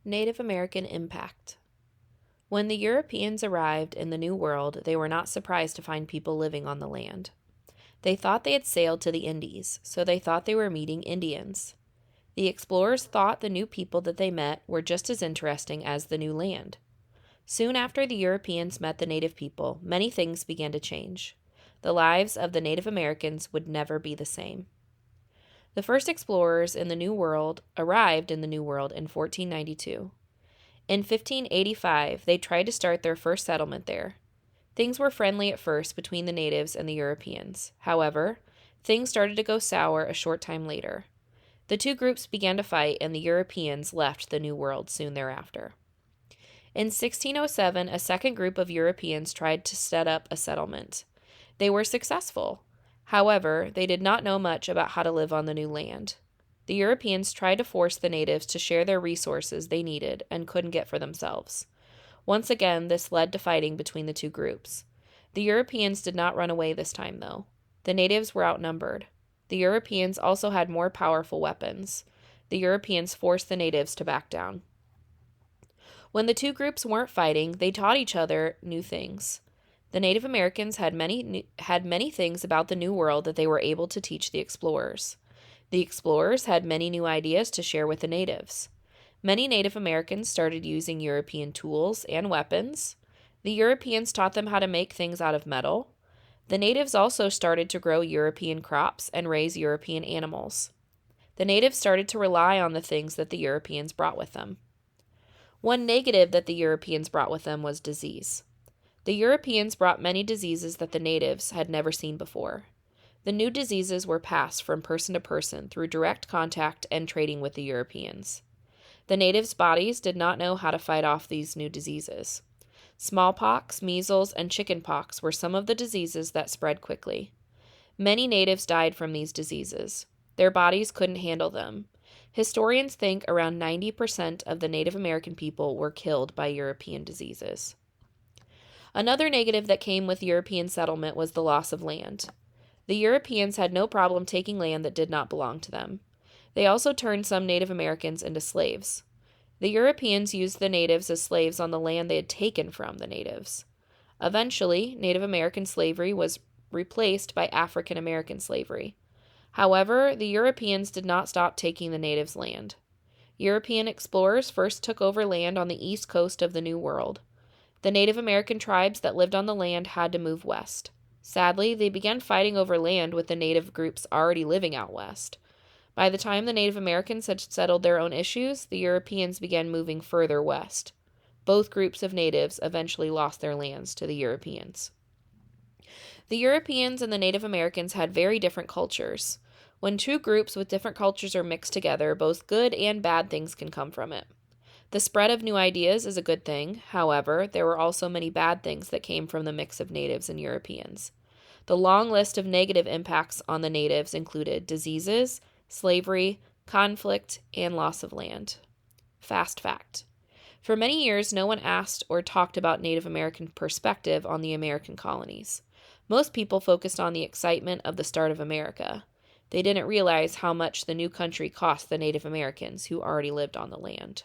Native American impact. When the Europeans arrived in the New World, they were not surprised to find people living on the land. They thought they had sailed to the Indies, so they thought they were meeting Indians. The explorers thought the new people that they met were just as interesting as the new land. Soon after the Europeans met the native people, many things began to change. The lives of the Native Americans would never be the same. The first explorers in the New World arrived in the New World in 1492. In 1585, they tried to start their first settlement there. Things were friendly at first between the natives and the Europeans. However, things started to go sour a short time later. The two groups began to fight, and the Europeans left the New World soon thereafter. In 1607, a second group of Europeans tried to set up a settlement. They were successful. However, they did not know much about how to live on the new land. The Europeans tried to force the natives to share their resources they needed and couldn't get for themselves. Once again, this led to fighting between the two groups. The Europeans did not run away this time, though. The natives were outnumbered. The Europeans also had more powerful weapons. The Europeans forced the natives to back down. When the two groups weren't fighting, they taught each other new things. The Native Americans had many things about the New World that they were able to teach the explorers. The explorers had many new ideas to share with the natives. Many Native Americans started using European tools and weapons. The Europeans taught them how to make things out of metal. The natives also started to grow European crops and raise European animals. The natives started to rely on the things that the Europeans brought with them. One negative that the Europeans brought with them was disease. The Europeans brought many diseases that the natives had never seen before. The new diseases were passed from person to person through direct contact and trading with the Europeans. The natives' bodies did not know how to fight off these new diseases. Smallpox, measles, and chickenpox were some of the diseases that spread quickly. Many natives died from these diseases. Their bodies couldn't handle them. Historians think around 90% of the Native American people were killed by European diseases. Another negative that came with European settlement was the loss of land. The Europeans had no problem taking land that did not belong to them. They also turned some Native Americans into slaves. The Europeans used the natives as slaves on the land they had taken from the natives. Eventually, Native American slavery was replaced by African American slavery. However, the Europeans did not stop taking the natives' land. European explorers first took over land on the east coast of the New World. The Native American tribes that lived on the land had to move west. Sadly, they began fighting over land with the native groups already living out west. By the time the Native Americans had settled their own issues, the Europeans began moving further west. Both groups of natives eventually lost their lands to the Europeans. The Europeans and the Native Americans had very different cultures. When two groups with different cultures are mixed together, both good and bad things can come from it. The spread of new ideas is a good thing. However, there were also many bad things that came from the mix of natives and Europeans. The long list of negative impacts on the natives included diseases, slavery, conflict, and loss of land. Fast fact. For many years, no one asked or talked about Native American perspective on the American colonies. Most people focused on the excitement of the start of America. They didn't realize how much the new country cost the Native Americans who already lived on the land.